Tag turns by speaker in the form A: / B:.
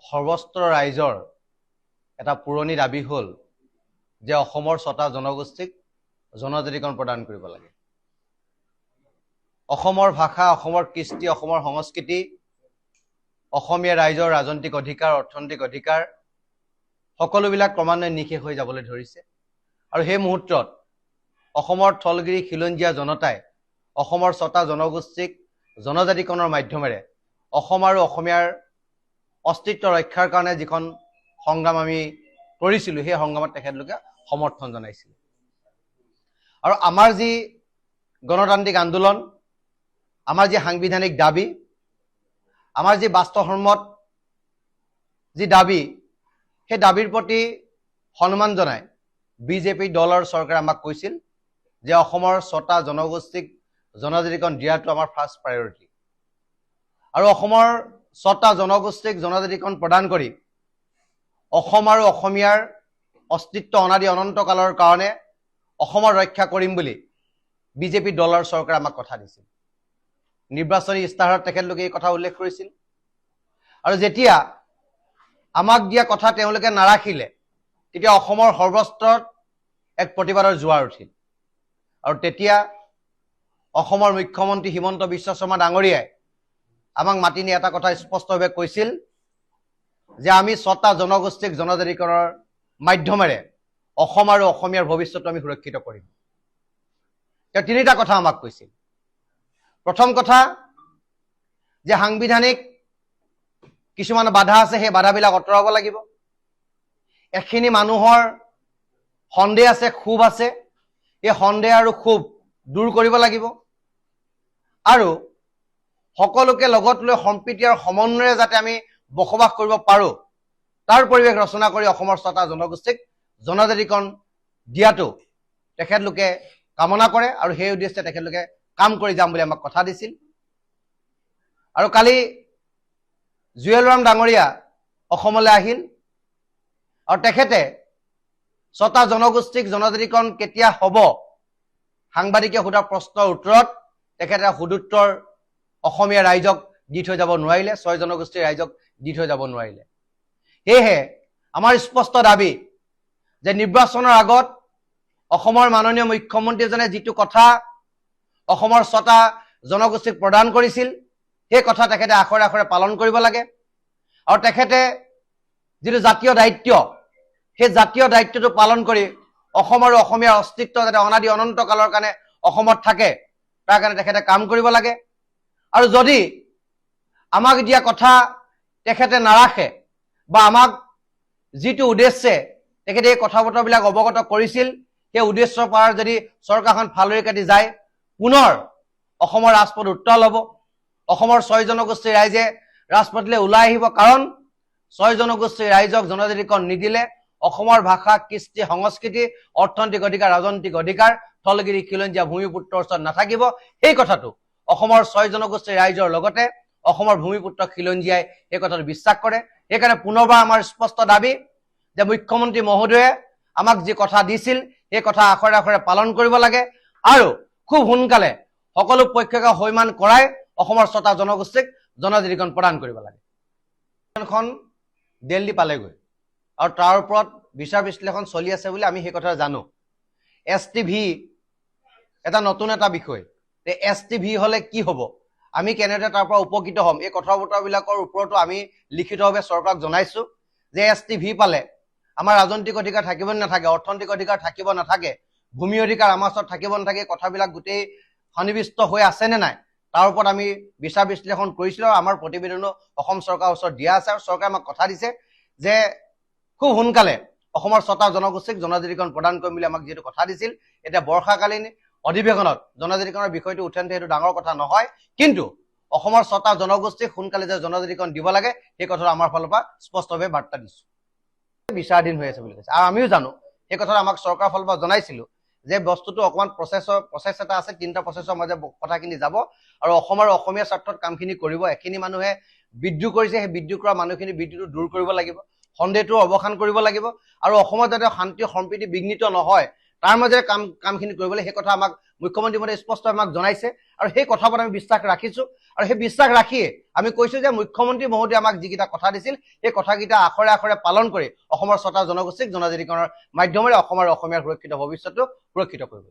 A: সৰ্বস্ত্ৰ ৰাইজৰ এটা পুৰণি দাবী হ'ল যে অসমৰ ৬টা জনগোষ্ঠীক জনজাতিকৰণ প্ৰদান কৰিব লাগে। অসমৰ ভাষা, অসমৰ কৃষ্টি, অসমৰ সংস্কৃতি, অসমীয়া ৰাইজৰ ৰাজনৈতিক অধিকাৰ, অৰ্থনৈতিক অধিকাৰ সকলোবিলাক ক্ৰমান্বয়ে নিঃশেষ হৈ যাবলৈ ধৰিছে। আৰু সেই মুহূৰ্তত অসমৰ থলগিৰি খিলঞ্জীয়া জনতাই অসমৰ ৬টা জনগোষ্ঠীক জনজাতিকৰণৰ মাধ্যমেৰে অসম আৰু অসমীয়াৰ অস্তিত্ব ৰক্ষাৰ কাৰণে যিখন সংগ্ৰাম আমি কৰিছিলোঁ, সেই সংগ্ৰামত তেখেতলোকে সমৰ্থন জনাইছিল। আৰু আমাৰ যি গণতান্ত্ৰিক আন্দোলন, আমাৰ যি সাংবিধানিক দাবী, আমাৰ যি বাস্তৱসন্মত যি দাবী, সেই দাবীৰ প্ৰতি সন্মান জনাই বিজেপি দলৰ চৰকাৰে আমাক কৈছিল যে অসমৰ ৬টা জনগোষ্ঠীক জনজাতিকৰণ দিয়াটো আমাৰ ফাৰ্ষ্ট প্ৰায়ৰিটি। আৰু অসমৰ ৬টা জনগোষ্ঠীক জনজাতিকৰণ প্ৰদান কৰি অসম আৰু অসমীয়াৰ অস্তিত্ব অনাদি অনন্তকালৰ কাৰণে অসমৰ ৰক্ষা কৰিম বুলি বিজেপি দলৰ চৰকাৰে আমাক কথা দিছিল। নিৰ্বাচনী ইস্তাহাৰত তেখেতলোকে এই কথা উল্লেখ কৰিছিল। আৰু যেতিয়া আমাক দিয়া কথা তেওঁলোকে নাৰাখিলে, তেতিয়া অসমৰ সৰ্বস্ত্ৰত এক প্ৰতিবাদৰ জোৱাৰ উঠিল। আৰু তেতিয়া অসমৰ মুখ্যমন্ত্ৰী হিমন্ত বিশ্ব শৰ্মা ডাঙৰীয়াই আমাক মাতি নি এটা কথা স্পষ্টভাৱে কৈছিল যে আমি ৬টা জনগোষ্ঠীক জনজাতিকৰণৰ মাধ্যমেৰে অসম আৰু অসমীয়াৰ ভৱিষ্যতটো আমি সুৰক্ষিত কৰিম। তেওঁ ৩টা কথা আমাক কৈছিল। প্ৰথম কথা যে সাংবিধানিক কিছুমান বাধা আছে, সেই বাধাবিলাক আঁতৰাব লাগিব। এখিনি মানুহৰ সন্দেহ আছে, ক্ষোভ আছে, এই সন্দেহ আৰু ক্ষোভ দূৰ কৰিব লাগিব। আৰু সকলোকে লগত লৈ সম্প্ৰীতি আৰু সমন্বয়েৰে যাতে আমি বসবাস কৰিব পাৰোঁ, তাৰ পৰিৱেশ ৰচনা কৰি অসমৰ ৬টা জনগোষ্ঠীক জনজাতিকৰণ দিয়াটো তেখেতলোকে কামনা কৰে আৰু সেই উদ্দেশ্যে তেখেতলোকে কাম কৰি যাম বুলি আমাক কথা দিছিল। আৰু কালি জুৱেল ৰাম ডাঙৰীয়া অসমলৈ আহিল আৰু তেখেতে ৬টা জনগোষ্ঠীক জনজাতিকৰণ কেতিয়া হ'ব, সাংবাদিকে সোধা প্ৰশ্নৰ উত্তৰত তেখেতে সুদুত্তৰ অসমীয়া ৰাইজক দি থৈ যাব নোৱাৰিলে, ৬ জনগোষ্ঠীৰ ৰাইজক দি থৈ যাব নোৱাৰিলে। সেয়েহে আমাৰ স্পষ্ট দাবী যে নিৰ্বাচনৰ আগত অসমৰ মাননীয় মুখ্যমন্ত্ৰীজনে যিটো কথা অসমৰ ৬টা জনগোষ্ঠীক প্ৰদান কৰিছিল, সেই কথা তেখেতে আখৰে আখৰে পালন কৰিব লাগে। আৰু তেখেতে যিটো জাতীয় দায়িত্ব, সেই জাতীয় দায়িত্বটো পালন কৰি অসম আৰু অসমীয়াৰ অস্তিত্ব যাতে অনাদি অনন্তকালৰ কাৰণে অসমত থাকে, তাৰ কাৰণে তেখেতে কাম কৰিব লাগে। আৰু যদি আমাক দিয়া কথা তেখেতে নাৰাখে বা আমাক যিটো উদ্দেশ্যে তেখেতে এই কথা বতৰাবিলাক অৱগত কৰিছিল, সেই উদ্দেশ্যৰ পৰা যদি চৰকাৰখন ফালৰি কাটি যায়, পুনৰ অসমৰ ৰাজপথ উত্তাল হ'ব। অসমৰ ৬ জনগোষ্ঠীৰ ৰাইজে ৰাজপথলৈ ওলাই আহিব। কাৰণ ৬ জনগোষ্ঠীৰ ৰাইজক জনজাতিকৰণ নিদিলে অসমৰ ভাষা, কৃষ্টি, সংস্কৃতি, অৰ্থনৈতিক অধিকাৰ, ৰাজনৈতিক অধিকাৰ থলগিৰি খিলঞ্জীয়া ভূমিপুত্ৰৰ ওচৰত নাথাকিব। সেই কথাটো অসমৰ ৬ জনগোষ্ঠীৰ ৰাইজৰ লগতে অসমৰ ভূমিপুত্ৰ খিলঞ্জীয়াই এই কথাটো বিশ্বাস কৰে। সেইকাৰণে পুনৰবাৰ আমাৰ স্পষ্ট দাবী যে মুখ্যমন্ত্ৰী মহোদয়ে আমাক যি কথা দিছিল, সেই কথা আখৰে আখৰে পালন কৰিব লাগে আৰু খুব সোনকালে সকলো পক্ষকে হৈমান কৰাই অসমৰ ৬টা জনগোষ্ঠীক জনজাতিকৰণ প্ৰদান কৰিব লাগে। খন দিল্লী পালেগৈ আৰু তাৰ ওপৰত বিচাৰ বিশ্লেষণ চলি আছে বুলি আমি সেই কথা জানো। STV এটা নতুন এটা বিষয়। STV হলে কি হ'ব, আমি কেনেদৰে তাৰ পৰা উপকৃত হ'ম, এই কথা বতৰাবিলাকৰ ওপৰতো আমি লিখিতভাৱে চৰকাৰক জনাইছো যে STV পালে আমাৰ ৰাজনৈতিক অধিকাৰ থাকিব নাথাকে, অৰ্থনৈতিক অধিকাৰ থাকিব নাথাকে, ভূমি অধিকাৰ আমাৰ ওচৰত থাকিব নাথাকে, কথাবিলাক গোটেই সন্নিৱিষ্ট হৈ আছে নে নাই, তাৰ ওপৰত আমি বিচাৰ বিশ্লেষণ কৰিছিলোঁ। আৰু আমাৰ প্ৰতিবেদনো অসম চৰকাৰৰ ওচৰত দিয়া আছে। আৰু চৰকাৰে আমাক কথা দিছে যে খুব সোনকালে অসমৰ ৬টা জনগোষ্ঠীক জনজাতিকৰণ প্ৰদান কৰিম বুলি আমাক যিহেতু কথা দিছিল, এতিয়া বৰ্ষাকালীন অধিৱেশনত জনজাতিকৰণৰ বিষয়টো উঠেন্তে সেইটো ডাঙৰ কথা নহয়, কিন্তু অসমৰ ৬টা জনগোষ্ঠীক সোনকালে যে জনজাতিকৰণ দিব লাগে, সেই কথাটো আমাৰ ফালৰ পৰা স্পষ্টভাৱে বাৰ্তা দিছো। বিচাৰাধীন হৈ আছে বুলি কৈছে। আৰু আমিও জানো সেই কথাটো আমাক চৰকাৰৰ ফালৰ পৰা জনাইছিলো যে বস্তুটো অকণমান প্ৰচেছ এটা আছে, 3টা প্ৰচেছৰ মাজে কথাখিনি যাব আৰু অসম আৰু অসমীয়া স্বাৰ্থত কামখিনি কৰিব। এখিনি মানুহে বিদ্ৰোহ কৰিছে, সেই বিদ্ৰোহ কৰা মানুহখিনি বিদ্ৰোহটো দূৰ কৰিব লাগিব, সন্দেহটো অৱসান কৰিব লাগিব আৰু অসমত যাতে শান্তি সম্প্ৰীতি বিঘ্নিত নহয় তাৰ মাজেৰে কামখিনি কৰিবলৈ সেই কথা আমাক মুখ্যমন্ত্ৰী মহোদয়ে স্পষ্ট আমাক জনাইছে আৰু সেই কথাবোৰত আমি বিশ্বাস ৰাখিছো আৰু সেই বিশ্বাস ৰাখিয়ে আমি কৈছো যে মুখ্যমন্ত্ৰী মহোদয়ে আমাক যিকেইটা কথা দিছিল সেই কথাকেইটা আখৰে আখৰে পালন কৰি অসমৰ ৬টা জনগোষ্ঠীক জনজাতিকৰণৰ মাধ্যমেৰে অসমৰ অসমীয়াৰ সুৰক্ষিত ভৱিষ্যতটো সুৰক্ষিত কৰিব।